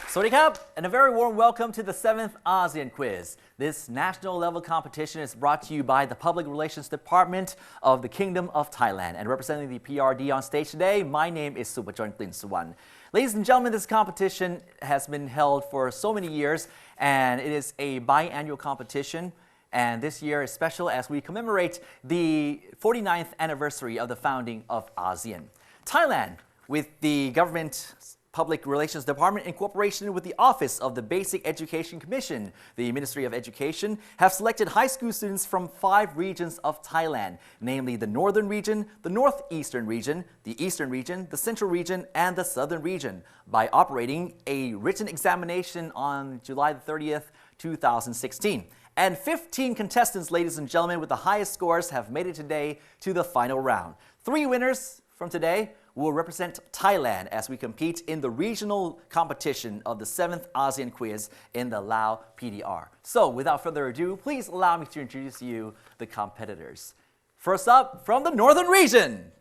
Sawasdee Krab, and a very warm welcome to the 7th ASEAN Quiz. This national level competition is brought to you by the Public Relations Department of the Kingdom of Thailand. And representing the PRD on stage today, my name is Supachorn Klinsuwan. Ladies and gentlemen, this competition has been held for so many years, and it is a biannual competition. And this year is special as we commemorate the 49th anniversary of the founding of ASEAN. Thailand, with the government Public Relations Department in cooperation with the Office of the Basic Education Commission, the Ministry of Education, have selected high school students from 5 regions of Thailand, namely the Northern Region, the Northeastern Region, the Eastern Region, the Central Region, and the Southern Region, by operating a written examination on July 30th, 2016. And 15 contestants, ladies and gentlemen, with the highest scores have made it today to the final round. 3 winners from today will represent Thailand as we compete in the regional competition of the 7th ASEAN Quiz in the Lao PDR. So, without further ado, please allow me to introduce you the competitors. First up, from the Northern Region.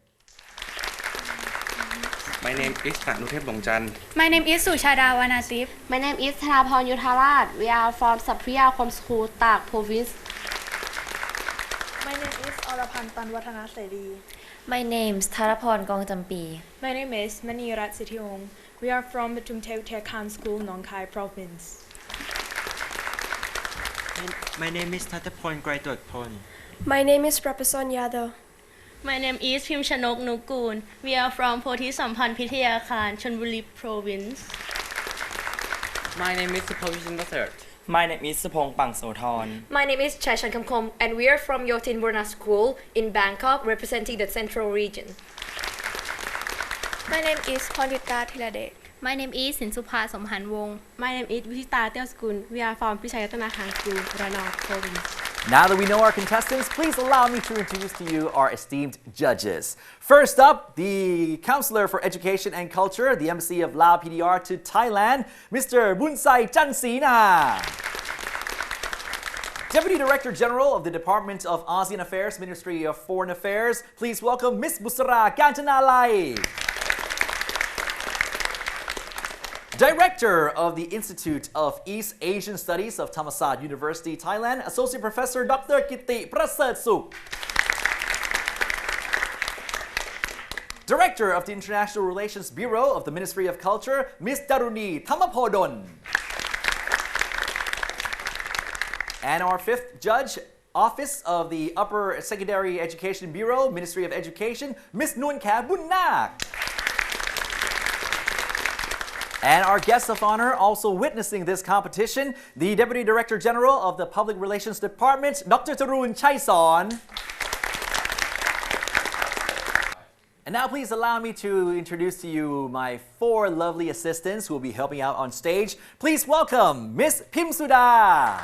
My name is Nanuthep Longchan. My name is Suchada Wanatip. My name is Thanaporn Yutharat. We are from Sapriyakom School, Tak Province. My name is Orapan Tanwathana Seri. My name is Tharaporn Gongtampi. My name is Manirat Sitiong. We are from Tumteu Khan School, Nong Khai Province. My name is Thataporn Graitotpon. My name is Prapason Yadav. My name is Phimchanok Nukun. We are from Poti Sampan Pitayakhan, Chonburi Province. My name is Supavishan III. My name is Supong Pangsothon. My name is Chaishan Kamkom, and we are from Yotin Burna School in Bangkok, representing the Central Region. My name is Pondita Thiladek. My name is Sinsupha Somhanwong. My name is Vishita Teoskun. We are from Pichayatana Khan School, Ranong Province. Now that we know our contestants, please allow me to introduce to you our esteemed judges. First up, the Counselor for Education and Culture, the Embassy of Lao PDR to Thailand, Mr. Bunsai Chansina. Deputy Director General of the Department of ASEAN Affairs, Ministry of Foreign Affairs, please welcome Ms. Busara Kanchanalai. Director of the Institute of East Asian Studies of Thammasat University, Thailand, Associate Professor Dr. Kitti Prasatsuk. Director of the International Relations Bureau of the Ministry of Culture, Ms. Daruni Thamapodon. And our 5th judge, Office of the Upper Secondary Education Bureau, Ministry of Education, Ms. Nunka Bunnak. And our guest of honor, also witnessing this competition, the Deputy Director General of the Public Relations Department, Dr. Tarun Chaisorn. And now please allow me to introduce to you my 4 lovely assistants who will be helping out on stage. Please welcome Ms. Pimsuda,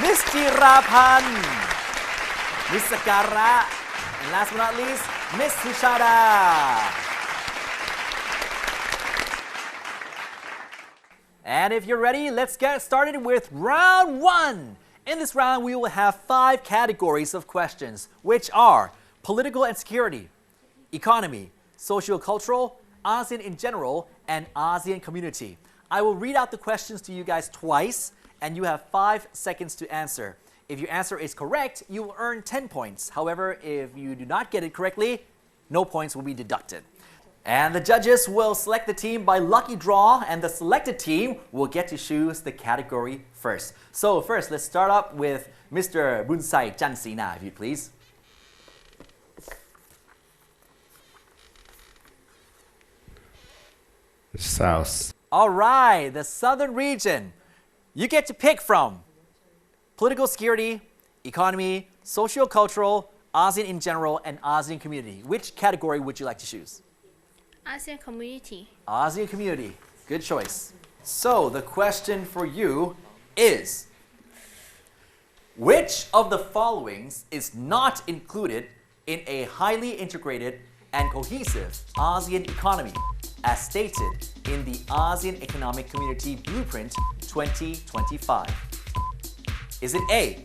Ms. Jirapan, Ms. Sakara, and last but not least, Ms. Sushada. And if you're ready, let's get started with round 1. In this round, we will have 5 categories of questions, which are political and security, economy, socio-cultural, ASEAN in general, and ASEAN community. I will read out the questions to you guys twice, and you have 5 seconds to answer. If your answer is correct, you will earn 10 points. However, if you do not get it correctly, no points will be deducted. And the judges will select the team by lucky draw, and the selected team will get to choose the category first. So first, let's start up with Mr. Bunsai Chansina, if you please. South. All right, the Southern Region. You get to pick from political security, economy, socio-cultural, ASEAN in general, and ASEAN community. Which category would you like to choose? ASEAN Community. ASEAN community. Good choice. So the question for you is, which of the followings is not included in a highly integrated and cohesive ASEAN economy as stated in the ASEAN Economic Community Blueprint 2025? Is it A,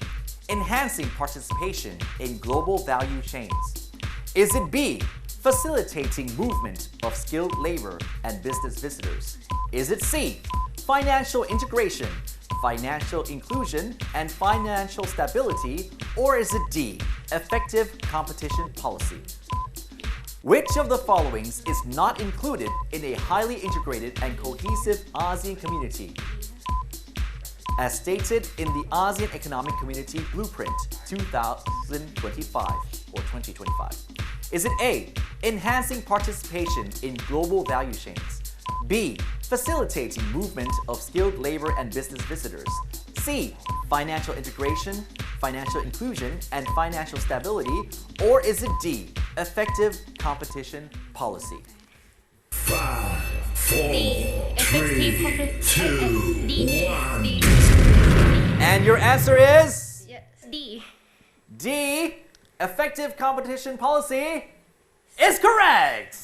enhancing participation in global value chains? Is it B, facilitating movement of skilled labor and business visitors? Is it C, financial integration, financial inclusion, and financial stability? Or is it D, effective competition policy? Which of the followings is not included in a highly integrated and cohesive ASEAN community? As stated in the ASEAN Economic Community Blueprint 2025 or 2025. Is it A, enhancing participation in global value chains? B, facilitating movement of skilled labor and business visitors? C, financial integration, financial inclusion, and financial stability? Or is it D, effective competition policy? 5, 4, Effective 3, 2, 1. And your answer is? D. D, effective competition policy is correct.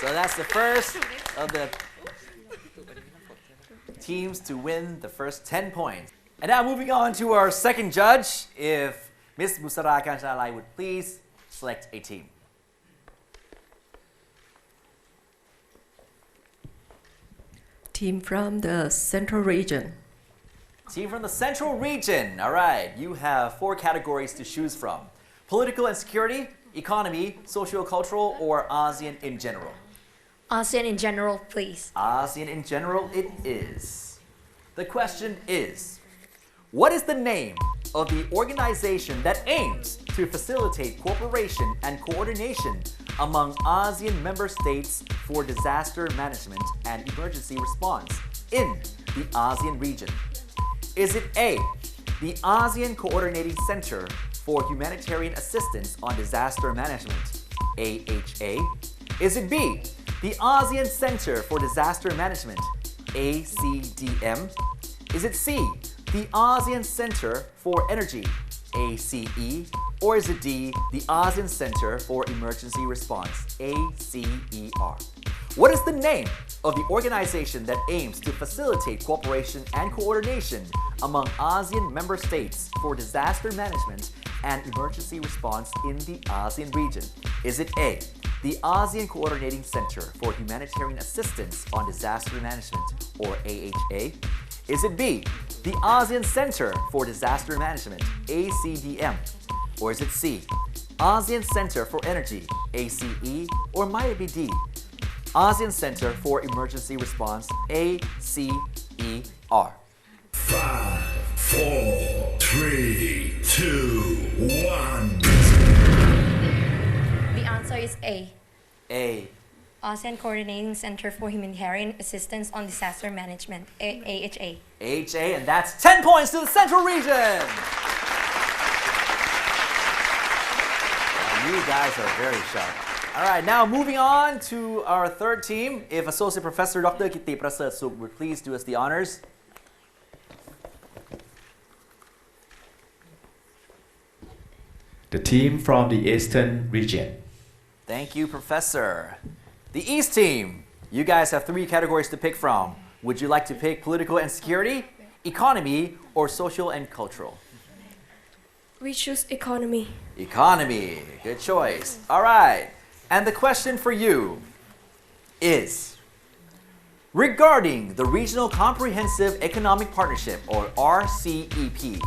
So that's the first of the teams to win the first 10 points. And now moving on to our second judge, if Ms. Busara Kanchanalai would please select a team. Team from the Central Region. Team from the Central Region. All right, you have 4 categories to choose from. Political and security, economy, socio-cultural, or ASEAN in general? ASEAN in general, please. ASEAN in general it is. The question is, what is the name of the organization that aims to facilitate cooperation and coordination among ASEAN member states for disaster management and emergency response in the ASEAN region? Is it A, the ASEAN Coordinating Center for Humanitarian Assistance on Disaster Management, AHA? Is it B, the ASEAN Center for Disaster Management, ACDM? Is it C, the ASEAN Center for Energy, ACE? Or is it D, the ASEAN Center for Emergency Response, ACER? What is the name of the organization that aims to facilitate cooperation and coordination among ASEAN member states for disaster management and emergency response in the ASEAN region? Is it A, the ASEAN Coordinating Center for Humanitarian Assistance on Disaster Management, or AHA? Is it B, the ASEAN Center for Disaster Management, ACDM? Or is it C, ASEAN Center for Energy, ACE? Or might it be D, ASEAN Center for Emergency Response, ACER? 5, 4, 3, 2, 1. The answer is A. A. ASEAN Coordinating Center for Humanitarian Assistance on Disaster Management, AHA. AHA, and that's 10 points to the Central Region! You guys are very sharp. All right, now moving on to our third team. If Associate Professor Dr. Kitti Prasad Suk would please do us the honors. The team from the Eastern region. Thank you, Professor. The East team, you guys have 3 categories to pick from. Would you like to pick political and security, economy, or social and cultural? We choose economy. Economy, good choice. All right, and the question for you is, regarding the Regional Comprehensive Economic Partnership, or RCEP,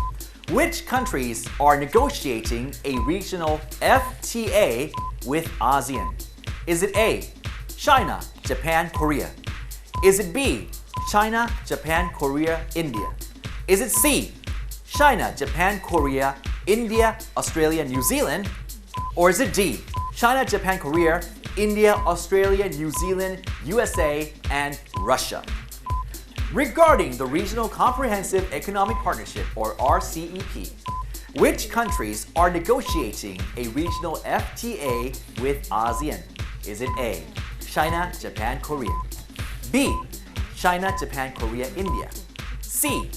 which countries are negotiating a regional FTA with ASEAN? Is it A, China, Japan, Korea? Is it B, China, Japan, Korea, India? Is it C, China, Japan, Korea, India, Australia, New Zealand? Or is it D, China, Japan, Korea, India, Australia, New Zealand, USA, and Russia? Regarding the Regional Comprehensive Economic Partnership, or RCEP, which countries are negotiating a regional FTA with ASEAN? Is it A, China, Japan, Korea? B, China, Japan, Korea, India? C,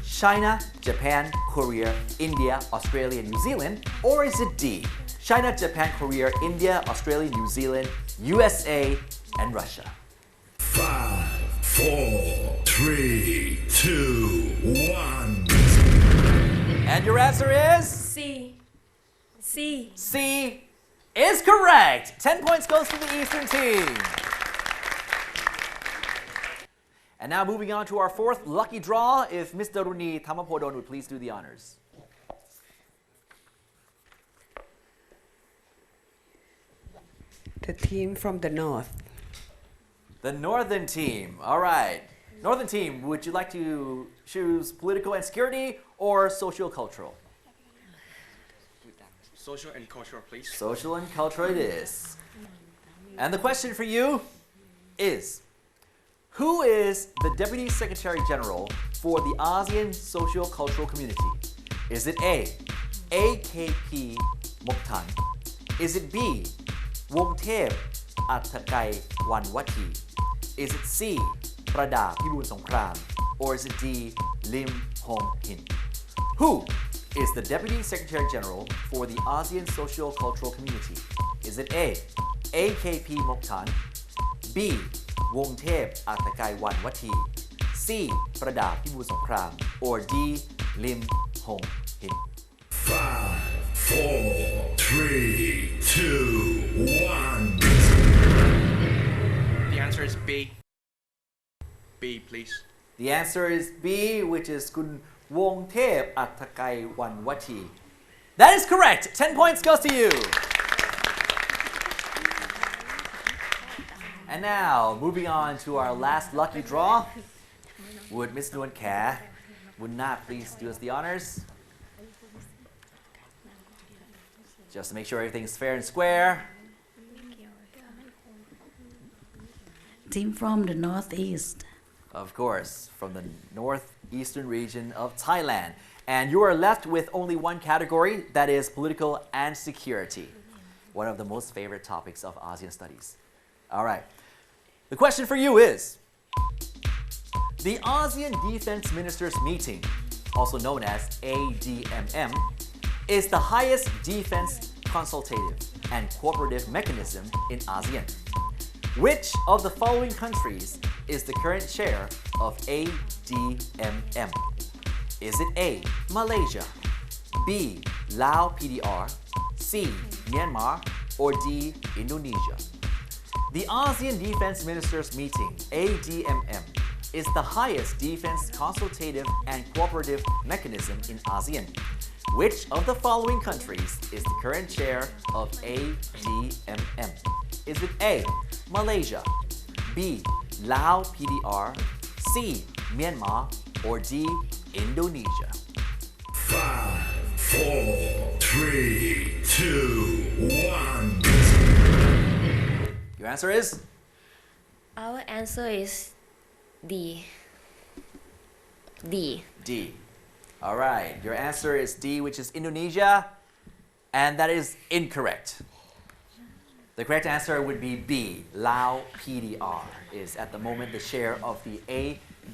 China, Japan, Korea, India, Australia, New Zealand? Or is it D, China, Japan, Korea, India, Australia, New Zealand, USA, and Russia? 5, 4, 3, 2, 1. And your answer is? C. C. C is correct. 10 points goes to the Eastern team. And now moving on to our fourth lucky draw, if Ms. Daruni Thamapodon would please do the honors. The team from the north. The northern team. All right. Northern team, would you like to choose political and security or social cultural? Social and cultural, please. Social and cultural it is. And the question for you is, who is the Deputy Secretary General for the ASEAN Socio-Cultural Community? Is it A, AKP Moktan? Is it B, Wongthep Attakai Wanwati? Is it C, Prada Pibun Songkram? Or is it D, Lim Hong Hin? Who is the Deputy Secretary General for the ASEAN Socio-Cultural Community? Is it A, AKP Moktan? B, Wongthep Attakai Wanwati? C, Prada Pibun Songkram? Or D, Lim Hong Hin? 5, 4, 3, 2, 1. The answer is B. B, please. The answer is B, which is Kun Wongthep Attakai Wanwati. That is correct. 10 points goes to you. And now, moving on to our last lucky draw. Would Ms. Nguyen Kha would not please do us the honors? Just to make sure everything's fair and square. Team from the northeast. Of course, from the northeastern region of Thailand. And you are left with only one category, that is political and security. One of the most favorite topics of ASEAN studies. All right. The question for you is, the ASEAN Defense Ministers Meeting, also known as ADMM, is the highest defense consultative and cooperative mechanism in ASEAN. Which of the following countries is the current chair of ADMM? Is it A, Malaysia, B, Laos PDR, C, Myanmar, or D, Indonesia? The ASEAN Defense Ministers Meeting, ADMM, is the highest defense consultative and cooperative mechanism in ASEAN. Which of the following countries is the current chair of ADMM? Is it A, Malaysia, B, Laos PDR, C, Myanmar, or D, Indonesia? 5, 4, 3, 2, 1. Your answer is? Our answer is D. D. D. All right, your answer is D, which is Indonesia, and that is incorrect. The correct answer would be B, Laos PDR is at the moment the chair of the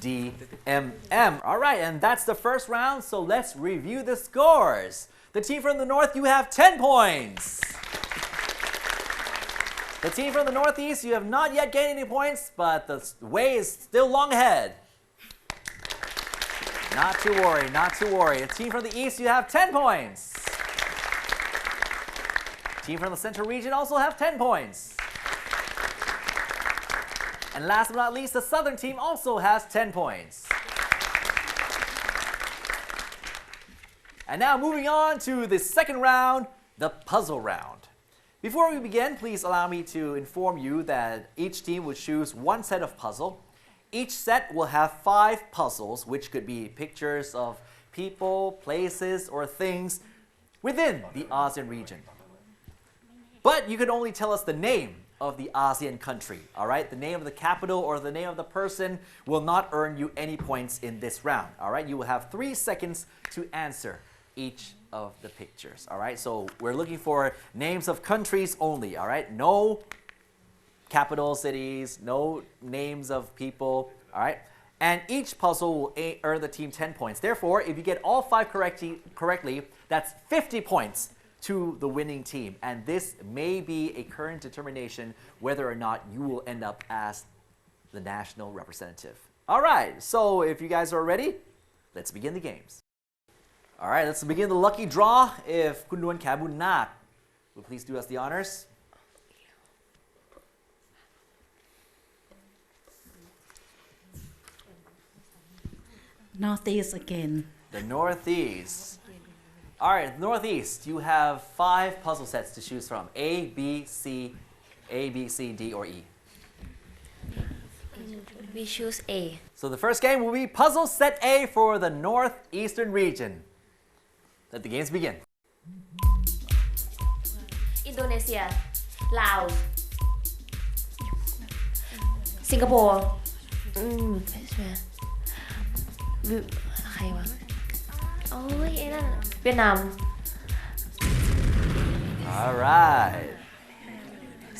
ADMM. All right, and that's the first round, so let's review the scores. The team from the north, you have 10 points. The team from the northeast, you have not yet gained any points, but the way is still long ahead. Not to worry, not to worry. The team from the east, you have 10 points. Team from the central region also have 10 points. And last but not least, the southern team also has 10 points. And now moving on to the second round, the puzzle round. Before we begin, please allow me to inform you that each team will choose one set of puzzle. Each set will have 5 puzzles, which could be pictures of people, places, or things within the ASEAN region. But you can only tell us the name of the ASEAN country, all right? The name of the capital or the name of the person will not earn you any points in this round, all right? You will have 3 seconds to answer each of the pictures, all right? So we're looking for names of countries only, all right? No capital cities, no names of people, all right? And each puzzle will earn the team 10 points. Therefore, if you get all 5 correctly, that's 50 points to the winning team. And this may be a current determination whether or not you will end up as the national representative. All right, so if you guys are ready, let's begin the games. All right, let's begin the lucky draw. If Kun Nuan Kabun Nak will please do us the honors. Northeast again. The Northeast. All right, Northeast, you have 5 puzzle sets to choose from. A, B, C, D, or E. We choose A. So the first game will be puzzle set A for the Northeastern region. Let the games begin. Indonesia, Laos, Singapore, ใครวะ โอ้ยไอ้นั่น เวียดนาม All right.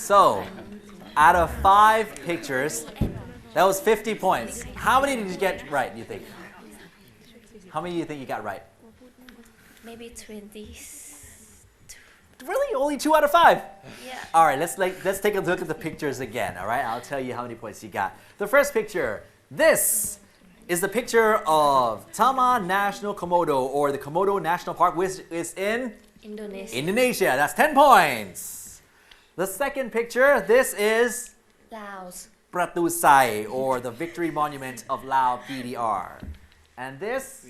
So, out of 5 pictures, that was 50 points. How many did you get right, do you think? How many do you think you got right? maybe 20. Really? Only 2 out of 5? Yeah. All right, let's take a look at the pictures again, all right? I'll tell you how many points you got. The first picture, this is the picture of Taman National Komodo, or the Komodo National Park, which is in Indonesia. Indonesia. That's 10 points. The second picture, this is Laos. Pratu Sai, or the Victory Monument of Lao PDR. And this,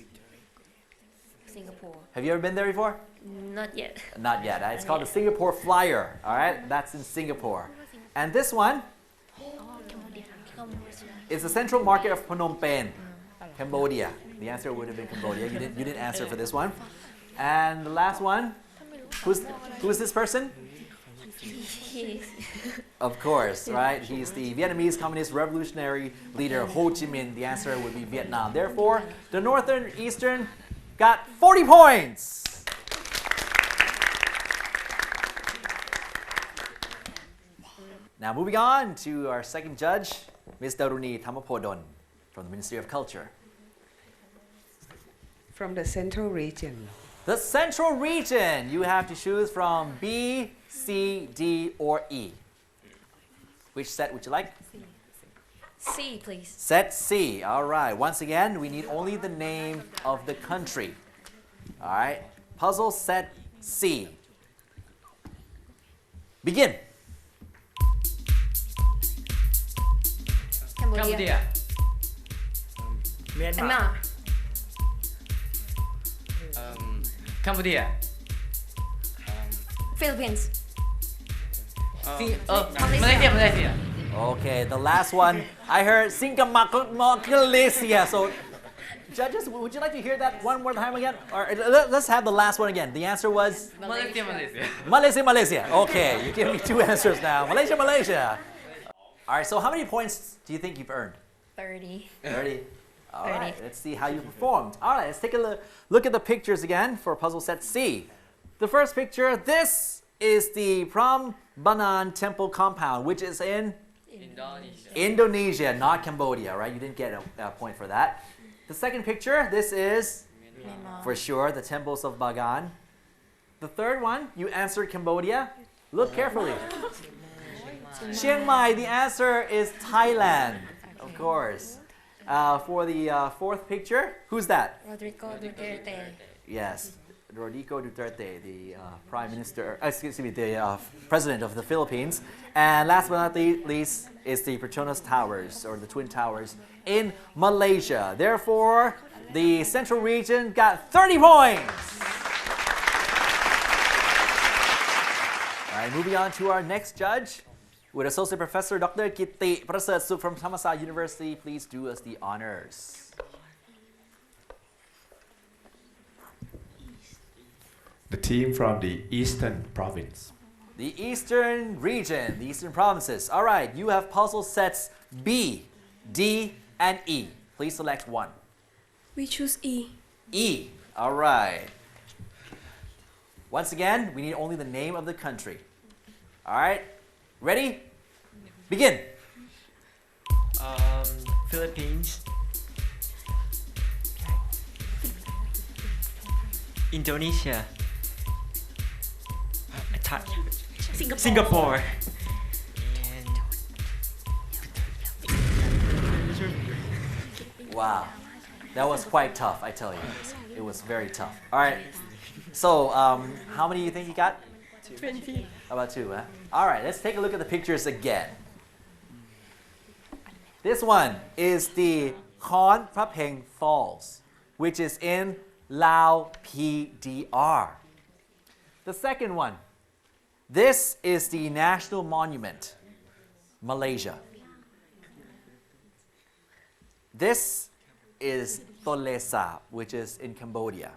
Singapore. have you ever been there before? Not yet. Not yet. It's called the Singapore Flyer. All right, that's in Singapore. And this one is the Central Market of Phnom Penh, Cambodia. The answer would have been Cambodia. You didn't answer for this one. And the last one, who's this person? Of course, right? He's the Vietnamese Communist Revolutionary leader Ho Chi Minh. The answer would be Vietnam. Therefore, the Northern Eastern got 40 points. Now moving on to our second judge, Ms. Daruni Thamapodon from the Ministry of Culture. From the Central Region. The Central Region, you have to choose from B, C, D, or E. Which set would you like? C, please. Set C. All right. Once again, we need only the name of the country. All right. Puzzle set C. Begin. Cambodia. Myanmar. Cambodia. Philippines. Malaysia. Okay, the last one, I heard Singapore, Malaysia. So, judges, would you like to hear that one more time again? Or let's have the last one again. The answer was? Malaysia. Okay, you give me 2 answers now. Malaysia. All right, so how many points do you think you've earned? 30. 30. All right, let's see how you performed. All right, let's take a look at the pictures again for puzzle set C. The first picture, this is the Prambanan Temple compound, which is in? Indonesia, not Cambodia, right? You didn't get a point for that. The second picture, this is, for sure, the temples of Bagan. The third one, you answered Cambodia. Look carefully. Chiang Mai, the answer is Thailand, of course. For the fourth picture, who's that? Rodrigo Duterte. Yes, Rodrigo Duterte, the Prime Minister, the President of the Philippines. And last but not least is the Petronas Towers, or the Twin Towers, in Malaysia. Therefore, the Central Region got 30 points. All right, moving on to our next judge. Would Associate Professor Dr. Kitti Prasad from Thammasat University please do us the honors? The team from the Eastern Province. The Eastern Region, the Eastern Provinces. All right, you have puzzle sets B, D, and E. Please select one. We choose E. E. All right. Once again, we need only the name of the country. All right. Ready? Begin. Philippines. Indonesia. Singapore. Wow. That was quite tough, I tell you. It was very tough. All right. So, how many do you think you got? 20. How about 2, huh? All right, let's take a look at the pictures again. This one is the Khon Prapeng Falls, which is in Lao PDR. The second one, this is the National Monument, Malaysia. This is Tonle Sap, which is in Cambodia.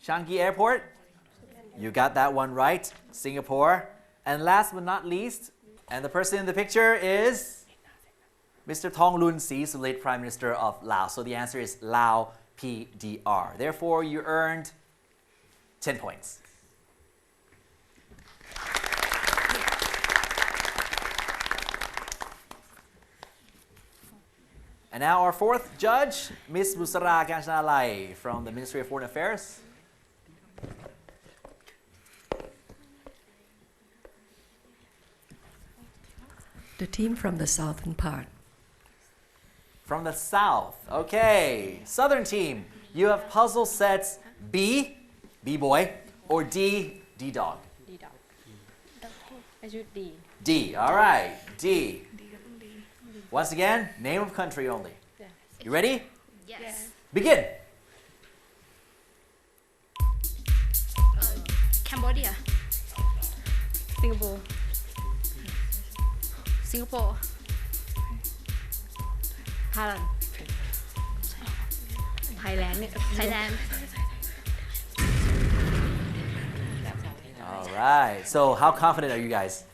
Changi Airport, you got that one right, Singapore. And last but not least, and the person in the picture is Mr. Thong Lun Si, the late Prime Minister of Laos. So the answer is Lao PDR. Therefore, you earned 10 points. And now our fourth judge, Ms. Busara Kanchanalai from the Ministry of Foreign Affairs. The team from the southern part. From the south. Okay. Southern team, you have puzzle sets B, B-boy, or D, D-dog. D-dog. I choose D. D. All right. D. Once again, name of country only. You ready? Yes. Begin. Cambodia. Singapore. Singapore. Thailand. Thailand. All right. So how confident are you guys?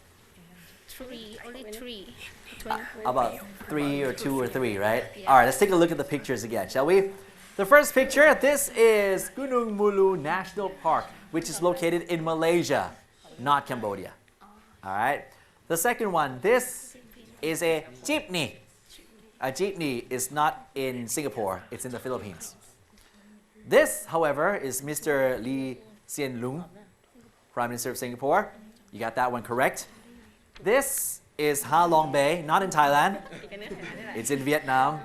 3. Only 3. About 3 or 2 or 3, right? All right, let's take a look at the pictures again, shall we? The first picture, this is Gunung Mulu National Park, which is located in Malaysia, not Cambodia. All right. The second one, this is a jeepney. A jeepney is not in Singapore, it's in the Philippines. This, however, is Mr. Lee Hsien Loong, Prime Minister of Singapore. You got that one correct. This is Ha Long Bay, not in Thailand. It's in Vietnam.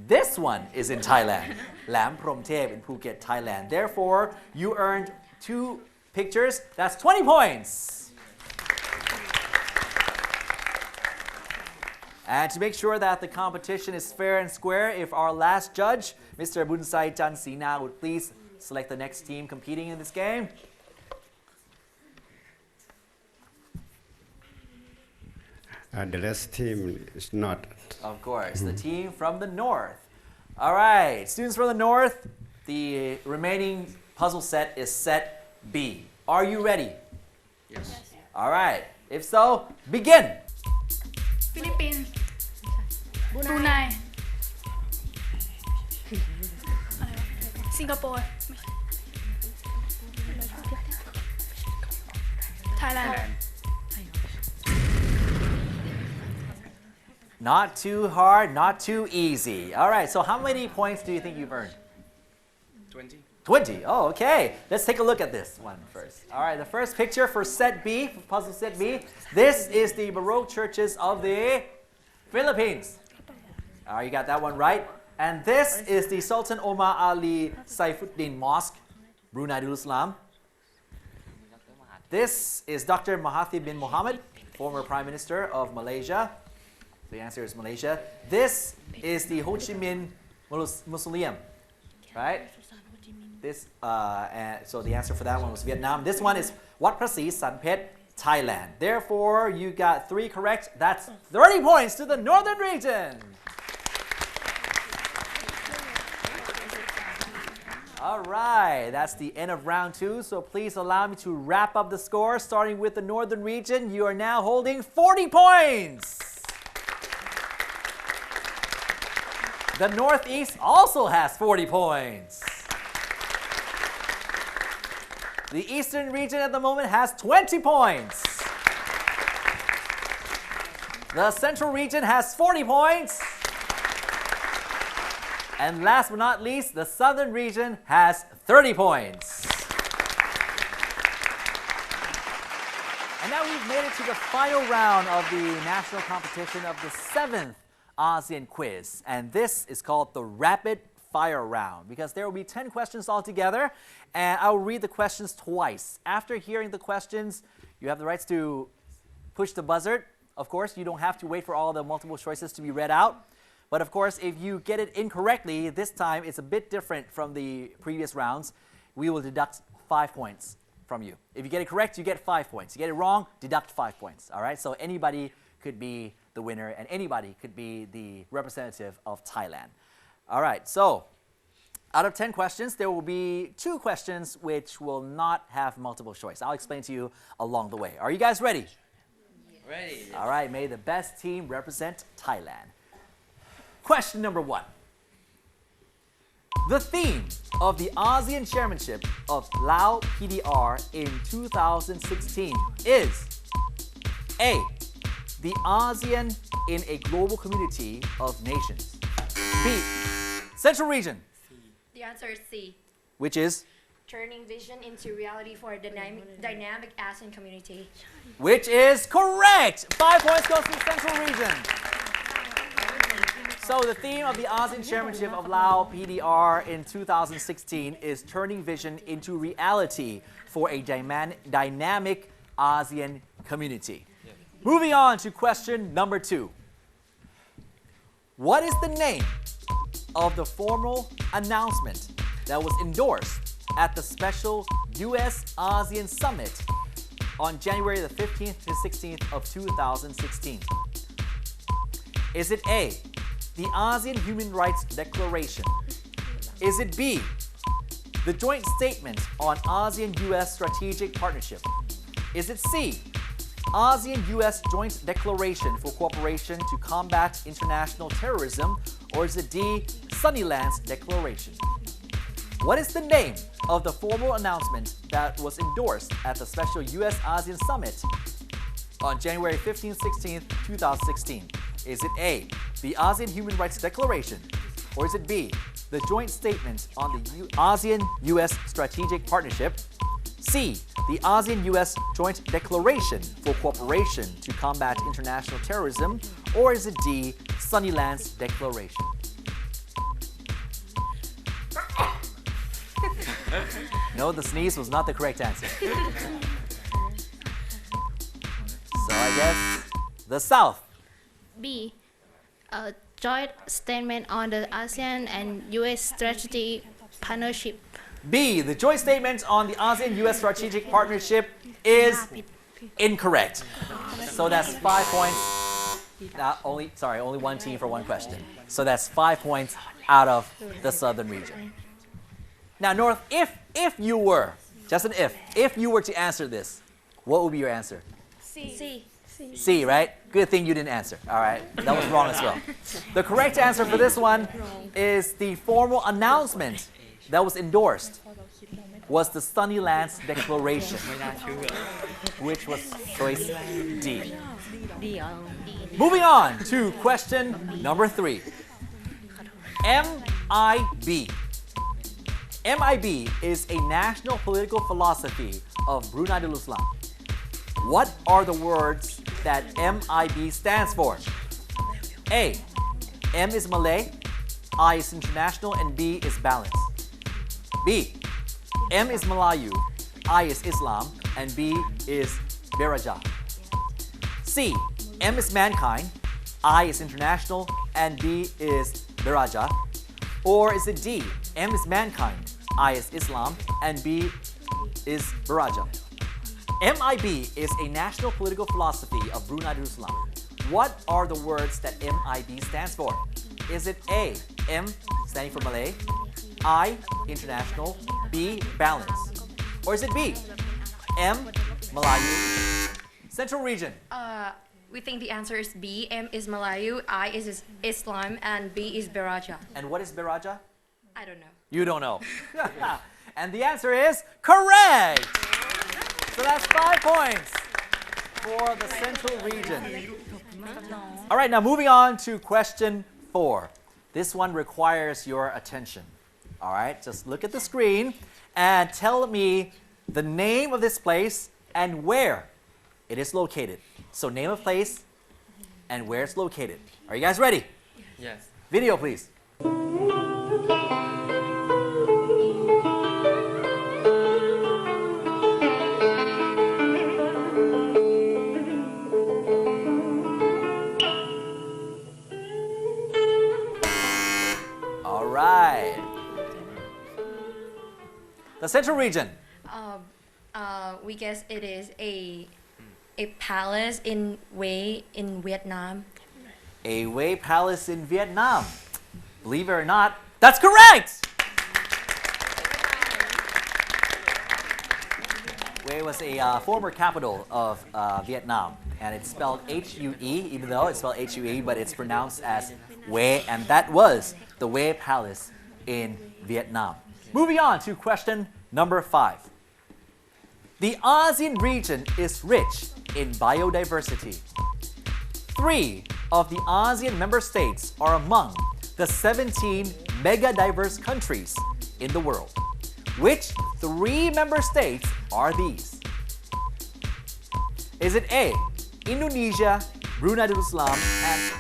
This one is in Thailand. Lam Prom Thep in Phuket, Thailand. Therefore, you earned 2 pictures. That's 20 points. And to make sure that the competition is fair and square, if our last judge, Mr. Bunsai Chan Sina, would please select the next team competing in this game. The last team is not. Of course, the team from the north. All right, students from the north, the remaining puzzle set is set B. Are you ready? Yes. All right, if so, begin. Philippines. Brunei. Singapore. Thailand. Not too hard, not too easy. All right, so how many points do you think you've earned? 20. 20. Oh, okay. Let's take a look at this one first. All right, the first picture for set B, for puzzle set B, this is the Baroque churches of the Philippines. All right, you got that one right. And this is the Sultan Omar Ali Saifuddin Mosque, Brunei Darussalam. This is Dr. Mahathir bin Mohamad, former Prime Minister of Malaysia. The answer is Malaysia. This is the Ho Chi Minh Mausoleum, right? This, so the answer for that one was Vietnam. This one is Wat Phra Si San Phet, Thailand. Therefore, you got 3 correct. That's 30 points to the northern region. All right, that's the end of round 2. So please allow me to wrap up the score. Starting with the northern region, you are now holding 40 points. The Northeast also has 40 points. The Eastern region at the moment has 20 points. The Central region has 40 points. And last but not least, the Southern region has 30 points. And now we've made it to the final round of the national competition of the 7th ASEAN quiz. And this is called the rapid fire round because there will be 10 questions altogether. And I will read the questions twice. After hearing the questions, you have the rights to push the buzzer. Of course, you don't have to wait for all the multiple choices to be read out. But of course, if you get it incorrectly, this time it's a bit different from the previous rounds. We will deduct 5 points from you. If you get it correct, you get 5 points. You get it wrong, deduct 5 points. All right? So anybody could be the winner and anybody could be the representative of Thailand. All right, so out of 10 questions, there will be 2 questions which will not have multiple choice. I'll explain to you along the way. Are you guys ready? Ready. All right, may the best team represent Thailand. Question number 1. The theme of the ASEAN Chairmanship of Lao PDR in 2016 is A. The ASEAN in a global community of nations. B. Central region. The answer is C. Which is? Turning vision into reality for a dynamic ASEAN community. Which is correct! 5 points goes to the Central region. So the theme of the ASEAN Chairmanship of Lao PDR in 2016 is turning vision into reality for a dynamic ASEAN community. Moving on to question number 2. What is the name of the formal announcement that was endorsed at the special US-ASEAN Summit on January the 15th to 16th of 2016? Is it A, the ASEAN Human Rights Declaration? Is it B, the Joint Statement on ASEAN-US Strategic Partnership? Is it C, ASEAN-US Joint Declaration for Cooperation to Combat International Terrorism? Or is it D, Sunnyland's Declaration? What is the name of the formal announcement that was endorsed at the special US-ASEAN Summit on January 15-16, 2016? Is it A, the ASEAN Human Rights Declaration? Or is it B, the Joint Statement on the ASEAN-US Strategic Partnership? C, the ASEAN-US Joint Declaration for Cooperation to Combat International Terrorism? Or is it D, Sunnyland's Declaration? No, the sneeze was not the correct answer. So I guess the South. B. A joint statement on the ASEAN and US strategic partnership. B. The joint statement on the ASEAN-US strategic partnership is incorrect. So that's 5 points. Only one team for one question. So that's 5 points out of the southern region. Now, North, if you were, just an if you were to answer this, what would be your answer? C. C, right? Good thing you didn't answer. All right, that was wrong as well. The correct answer for this one is the formal announcement that was endorsed was the Sunnyland's Declaration, which was choice D. Moving on to question number 3. MIB. MIB is a national political philosophy of Brunei Darussalam. What are the words that MIB stands for? A. M is Malay, I is international, and B is balance. B. M is Malayu, I is Islam, and B is Beraja. C. M is mankind, I is international, and B is Beraja. Or is it D? M is mankind, I is Islam, and B is Beraja. MIB is a national political philosophy of Brunei Darussalam. What are the words that MIB stands for? Is it A, M standing for Malay, I, international, B, balance? Or is it B, M, Malayu, Central region? We think the answer is B. M is Malayu, I is Islam, and B is Beraja. And what is Beraja? I don't know. You don't know. And the answer is correct! So that's 5 points for the Central region. All right, now moving on to question 4. This one requires your attention. All right, just look at the screen and tell me the name of this place and where it is located. So name of place and where it's located. Are you guys ready? Yes. Video, please. All right. The Central Region. We guess it is a palace in Hue in Vietnam. A Hue Palace in Vietnam. Believe it or not, that's correct! Hue was a former capital of Vietnam, and it's spelled H-U-E, even though it's spelled H-U-E, but it's pronounced as Hue, and that was the Hue Palace in Vietnam. Moving on to question number 5. The ASEAN region is rich in biodiversity. 3 of the ASEAN member states are among the 17 mega-diverse countries in the world. Which 3 member states are these? Is it A, Indonesia, Brunei Darussalam, and...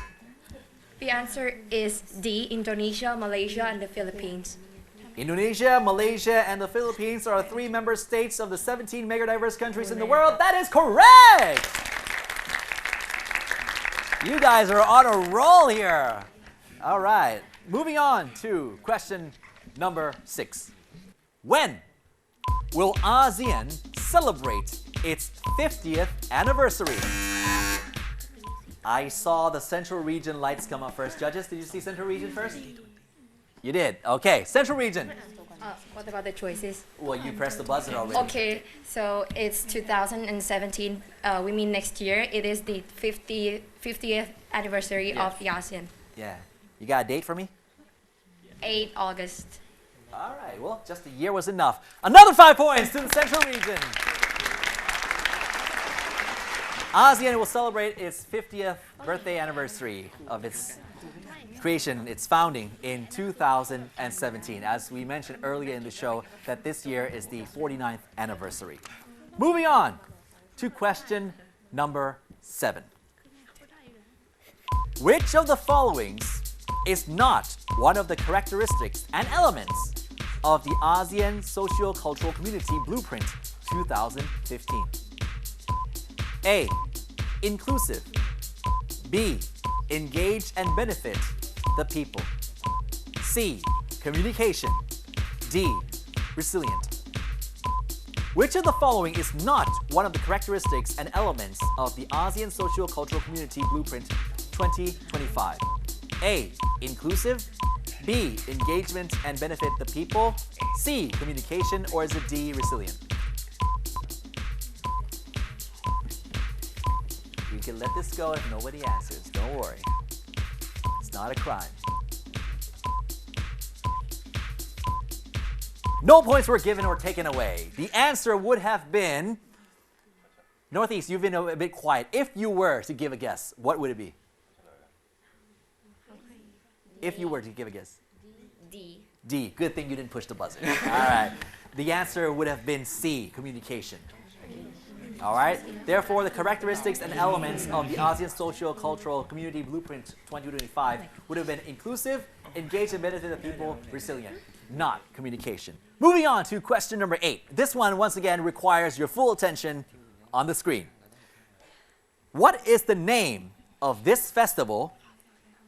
The answer is D, Indonesia, Malaysia, and the Philippines. Indonesia, Malaysia, and the Philippines are 3 member states of the 17 mega-diverse countries in the world. That is correct! You guys are on a roll here. All right, moving on to question number 6. When will ASEAN celebrate its 50th anniversary? I saw the Central Region lights come up first. Judges, did you see Central Region first? You did. Okay, Central Region. What about the choices? Well, you pressed the buzzer already. Okay, so it's 2017. We mean next year. It is the 50th anniversary of the ASEAN. Yeah. You got a date for me? 8 August. All right, well, just a year was enough. Another 5 points to the Central Region. ASEAN will celebrate its 50th birthday anniversary of its creation, its founding in 2017. As we mentioned earlier in the show, that this year is the 49th anniversary. Moving on to question number 7. Which of the followings is not one of the characteristics and elements of the ASEAN Socio-Cultural Community Blueprint 2015? A, inclusive. B, engage and benefit the people. C, communication. D, resilient. Which of the following is not one of the characteristics and elements of the ASEAN Socio-Cultural Community Blueprint 2025? A, inclusive. B, engagement and benefit the people. C, communication, or is it D, resilient? We can let this go if nobody answers. Don't worry. It's not a crime. No points were given or taken away. The answer would have been... Northeast, you've been a bit quiet. If you were to give a guess, what would it be? If you were to give a guess. D. D. Good thing you didn't push the buzzer. All right. The answer would have been C, communication. All right. Therefore, the characteristics and elements of the ASEAN Socio-Cultural Community Blueprint 2025 would have been inclusive, engage and benefit the people, resilient, not communication. Moving on to question number 8. This one, once again, requires your full attention on the screen. What is the name of this festival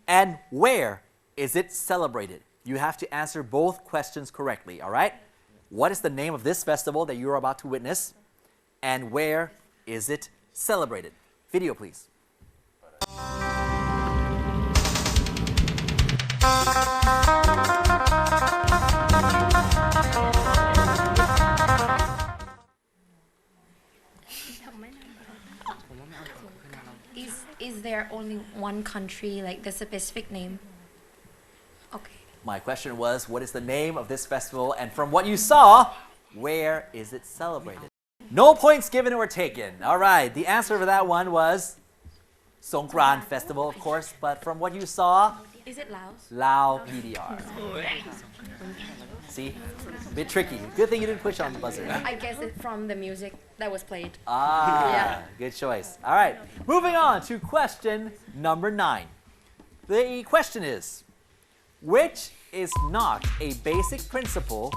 and where is it celebrated? You have to answer both questions correctly, all right? What is the name of this festival that you're about to witness? And where is it celebrated? Video, please. Is there only one country, like the specific name? Okay. My question was, what is the name of this festival? And from what you saw, where is it celebrated? No points given or taken. All right, the answer for that one was Songkran Festival, of course. But from what you saw, is it Laos? Lao PDR. See, a bit tricky. Good thing you didn't push on the buzzer. I guess it's from the music that was played. Ah, yeah. Good choice. All right, moving on to question number 9. The question is, which is not a basic principle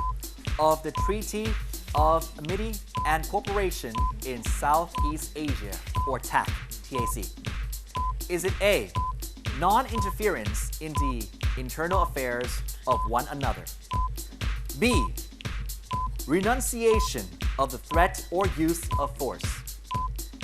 of the Treaty of Amity and Cooperation in Southeast Asia, or TAC, TAC? Is it A, non-interference in the internal affairs of one another? B, renunciation of the threat or use of force?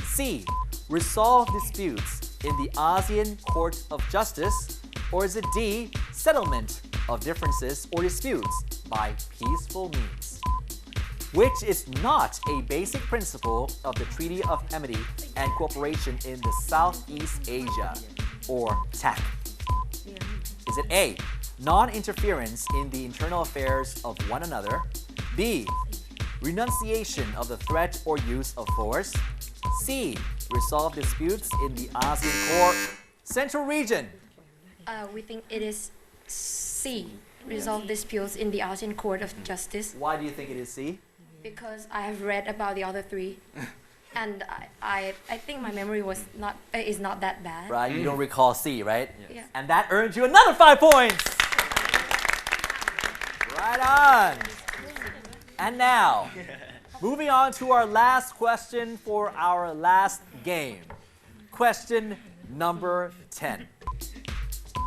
C, resolve disputes in the ASEAN Court of Justice? Or is it D, settlement of differences or disputes by peaceful means? Which is not a basic principle of the Treaty of Amity and Cooperation in the Southeast Asia, or TAC? Is it A, non-interference in the internal affairs of one another? B, renunciation of the threat or use of force? C, resolve disputes in the ASEAN Court Central Region? We think it is C, resolve disputes in the ASEAN Court of Justice. Why do you think it is C? Because I have read about the other three, and I think my memory is not that bad. Right, you don't recall C, right? Yeah. And that earns you another 5 points! Right on! And now, moving on to our last question for our last game. Question number 10.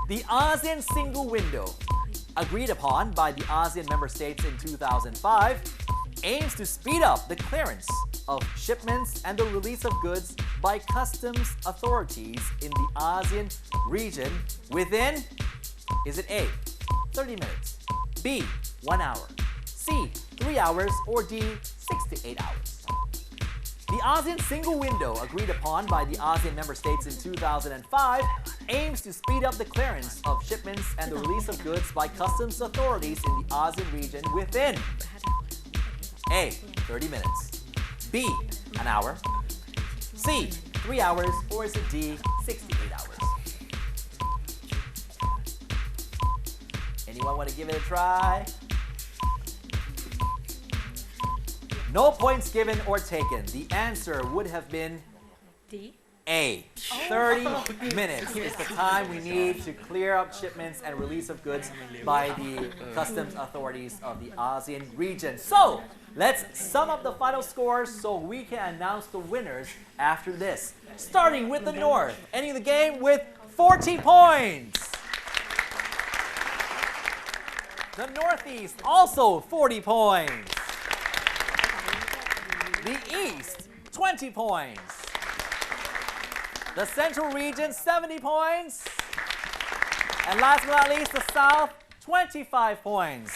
The ASEAN single window, agreed upon by the ASEAN member states in 2005, aims to speed up the clearance of shipments and the release of goods by customs authorities in the ASEAN region within, is it A, 30 minutes, B, 1 hour, C, 3 hours, or D, 6 to 8 hours? The ASEAN single window, agreed upon by the ASEAN member states in 2005, aims to speed up the clearance of shipments and the release of goods by customs authorities in the ASEAN region within A, 30 minutes, B, an hour, C, 3 hours, or is it D, 6 to 8 hours? Anyone want to give it a try? No points given or taken. The answer would have been D. A. 30 minutes is the time we need to clear up shipments and release of goods by the customs authorities of the ASEAN region. So, let's sum up the final scores so we can announce the winners after this. Starting with the North, ending the game with 40 points. The Northeast, also 40 points. The East, 20 points. The Central Region, 70 points. And last but not least, the South, 25 points.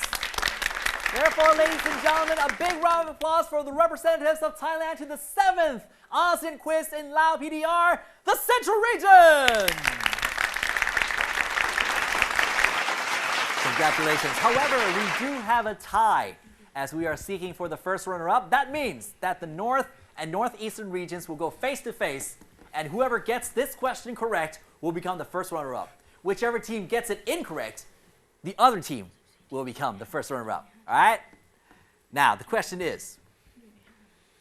Therefore, ladies and gentlemen, a big round of applause for the representatives of Thailand to the 7th ASEAN Quiz in Lao PDR, the Central Region. Congratulations. However, we do have a tie as we are seeking for the first runner-up. That means that the North and Northeastern regions will go face-to-face, and whoever gets this question correct will become the first runner-up. Whichever team gets it incorrect, the other team will become the first runner-up. All right? Now, the question is,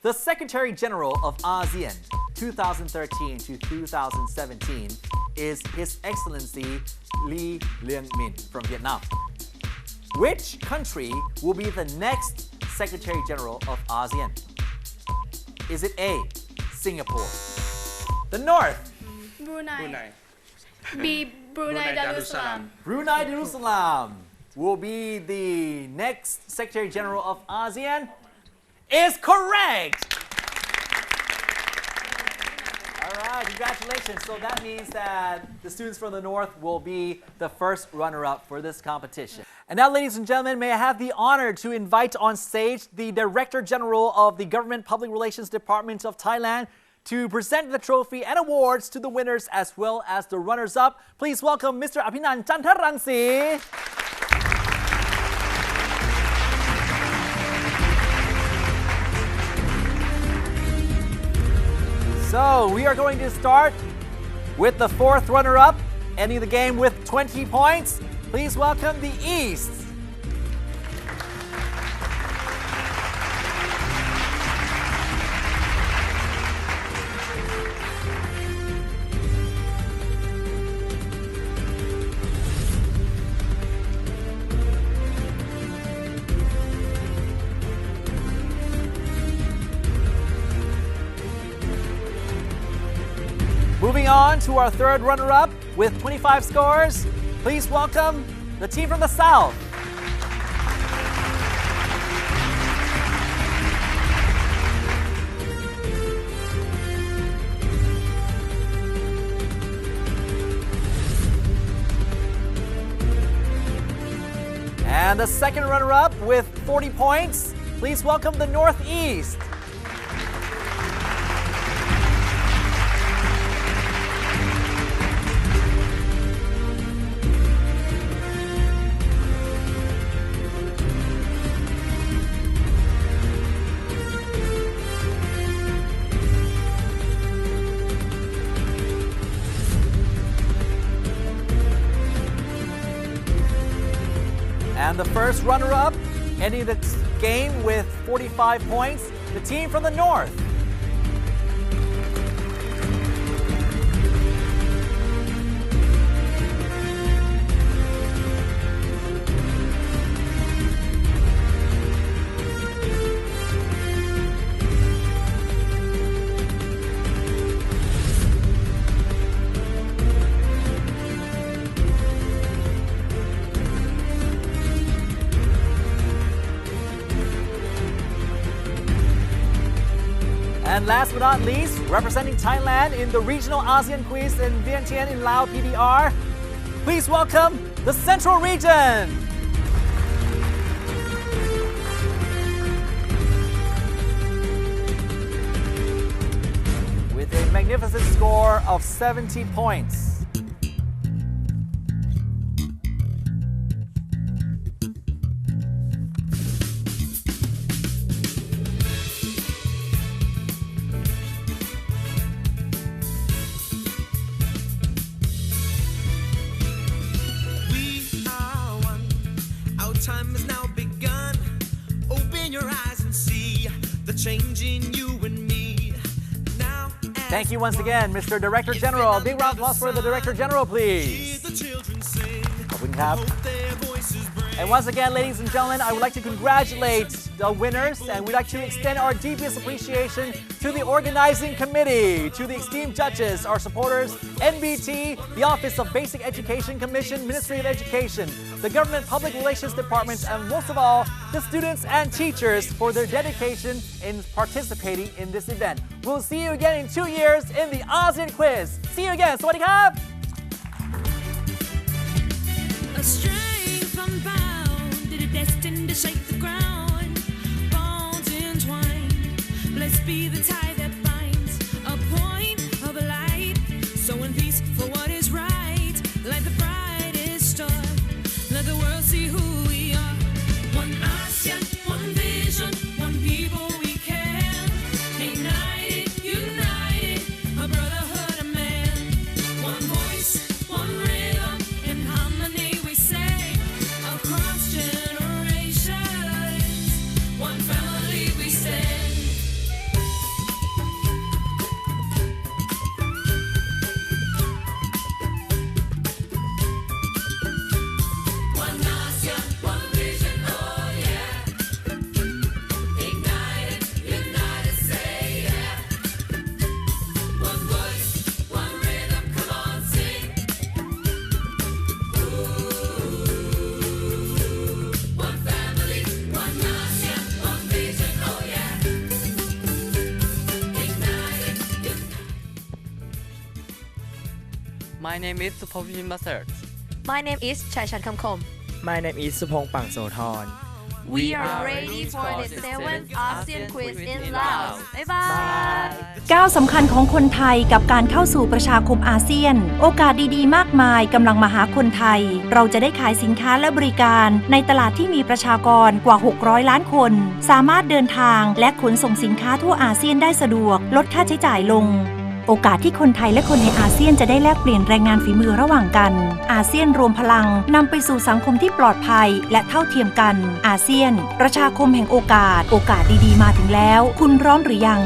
the Secretary General of ASEAN 2013 to 2017 is His Excellency Lee Liang Min from Vietnam. Which country will be the next Secretary General of ASEAN? Is it A, Singapore? The North. Brunei. B, Brunei Darussalam. Brunei Darussalam will be the next Secretary General of ASEAN. Is correct! Alright, congratulations. So that means that the students from the North will be the first runner-up for this competition. And now, ladies and gentlemen, may I have the honor to invite on stage the Director General of the Government Public Relations Department of Thailand to present the trophy and awards to the winners as well as the runners-up. Please welcome Mr. Apinan Chantarangsi. So we are going to start with the 4th runner-up, ending the game with 20 points. Please welcome the East. on to our third runner-up with 25 scores. Please welcome the team from the South. And the second runner-up with 40 points. Please welcome the Northeast. And the first runner-up, ending the game with 45 points, the team from the North. And last but not least, representing Thailand in the regional ASEAN quiz in Vientiane in Lao PDR, please welcome the Central Region. With a magnificent score of 70 points. Time has now begun. Open your eyes and see the change in you and me. Now, thank you once again, Mr. Director General. A big round of applause for the Director General, please. And once again, ladies and gentlemen, I would like to congratulate the winners, and we'd like to extend our deepest appreciation to the organizing committee, to the esteemed judges, our supporters, NBT, the Office of Basic Education Commission, Ministry of Education, the Government Public Relations Department, and most of all, the students and teachers for their dedication in participating in this event. We'll see you again in 2 years in the ASEAN Quiz. See you again. Sawadee krab! A strength unbound, destined to shake the ground. Bonds entwined, let's be the tie that binds. A point of a light, sowing peace for what is right. Like the brightest star, let the world see who we are. One ASEAN, one vision, one people we can. Ignited, united, a brotherhood of man. One voice, one rhythm, in harmony we say. Across generations, one family we stand. My name is Supervision Master. My name is Chaichan Kamkom. My name is สุพงษ์ปังโสธร We are ready for the 7th ASEAN Quiz in Laos. Bye bye. ก้าวสำคัญของคนไทยกับการเข้าสู่ประชาคมอาเซียนโอกาสดีๆมากมายกำลังมาหาคนไทยเราจะได้ขายสินค้าและบริการในตลาดที่มีประชากรกว่า600ล้านคนสามารถเดินทางและขนส่งสินค้าทั่วอาเซียนได้สะดวกลดค่าใช้จ่ายลงโอกาสที่คนไทยและคนในอาเซียนจะได้แลกเปลี่ยนแรงงานฝีมือระหว่างกันอาเซียนรวมพลังนำไปสู่สังคมที่ปลอดภัยและเท่าเทียมกันอาเซียนประชาคมแห่งโอกาสดีๆมาถึงแล้วคุณพร้อมหรือยัง